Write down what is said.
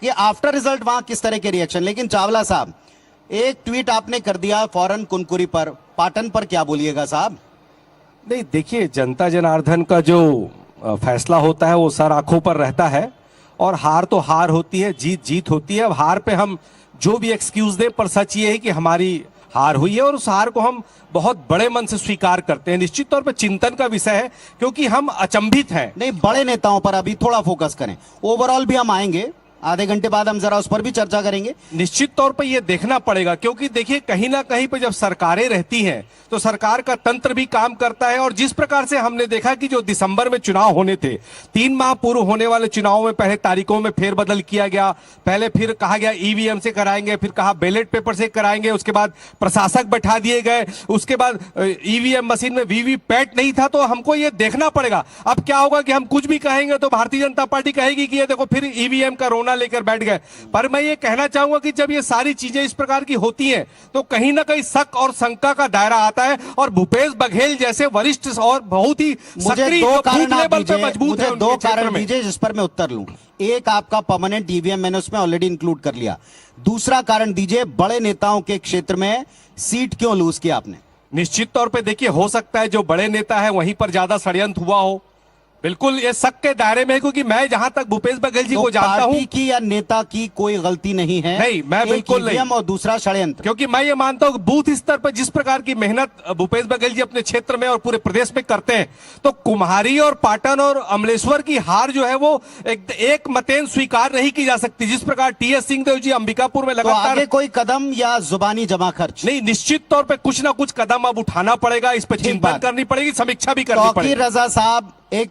कि after result वहां किस तरह के रिएक्शन। लेकिन चावला साहब, एक ट्वीट आपने कर दिया फौरन कुनकुरी पर, पाटन पर क्या बोलिएगा साहब? नहीं देखिए, जनता जनार्दन का जो फैसला होता है वो सर आंखों पर रहता है, और हार तो हार होती है, जीत जीत होती है। अब हार पे हम जो भी एक्सक्यूज दें, पर सच ये है कि हमारी हार हुई है और उस हार को हम बहुत बड़े मन से स्वीकार करते हैं। निश्चित तौर पे चिंतन का विषय है, क्योंकि हम अचंभित हैं। नहीं, बड़े नेताओं पर अभी थोड़ा फोकस करें, ओवरऑल भी हम आएंगे, आधे घंटे बाद हम जरा उस पर भी चर्चा करेंगे। निश्चित तौर पर यह देखना पड़ेगा, क्योंकि देखिए कहीं ना कहीं पे जब सरकारें रहती हैं तो सरकार का तंत्र भी काम करता है। और जिस प्रकार से हमने देखा कि जो दिसंबर में चुनाव होने थे, 3 माह पूर्व होने वाले चुनाव में पहले तारीखों में फेरबदल किया गया, पहले फिर कहा गया ईवीएम से कराएंगे, फिर कहा बैलेट पेपर से कराएंगे, उसके बाद प्रशासक बैठा दिए गए, उसके बाद ईवीएम मशीन में वीवीपैट नहीं था। तो हमको ये देखना पड़ेगा अब क्या होगा कि हम कुछ भी कहेंगे तो भारतीय जनता पार्टी कहेगी कि ये देखो फिर ईवीएम का रोना लेकर बैठ गए। पर मैं ये कहना चाहूंगा कि जब ये सारी चीजें इस प्रकार की होती हैं तो कहीं ना कहीं शक और शंका का दायरा आता है। और भूपेश बघेल जैसे वरिष्ठ और बहुत ही सक्रिय बूथ लेवल पे मजबूत है, दो कारण दीजिए जिस पर मैं उत्तर लूं। एक, आपका परमानेंट ईवीएम मैंने उसमें ऑलरेडी इंक्लूड कर लिया। दूसरा कारण दीजिए, बड़े नेताओं के क्षेत्र में सीट क्यों लूज किया आपने? निश्चित तौर पे देखिए, हो सकता है जो बड़े नेता है वहीं पर ज्यादा षड्यंत्र हुआ हो, बिल्कुल ये शक के दायरे में है। क्योंकि मैं जहां तक भूपेश बघेल जी को जानता हूं, पार्टी की या नेता की कोई गलती नहीं है। नहीं, मैं बिल्कुल नहीं। और दूसरा षड्यंत्र, क्योंकि मैं ये मानता हूं कि बूथ स्तर पर जिस प्रकार की मेहनत भूपेश बघेल जी अपने क्षेत्र में और पूरे प्रदेश में करते हैं, तो कुम्हारी और पाटन और अमलेश्वर की हार जो है वो एक मतेन स्वीकार नहीं की जा सकती। जिस प्रकार टीएस सिंहदेव जी अंबिकापुर में लगातार, आगे कोई कदम या जुबानी जमा खर्च नहीं, निश्चित तौर पर कुछ ना कुछ कदम अब उठाना पड़ेगा, इस पर चिंतन करनी पड़ेगी, समीक्षा भी करनी पड़ेगी। रजा साहब, एक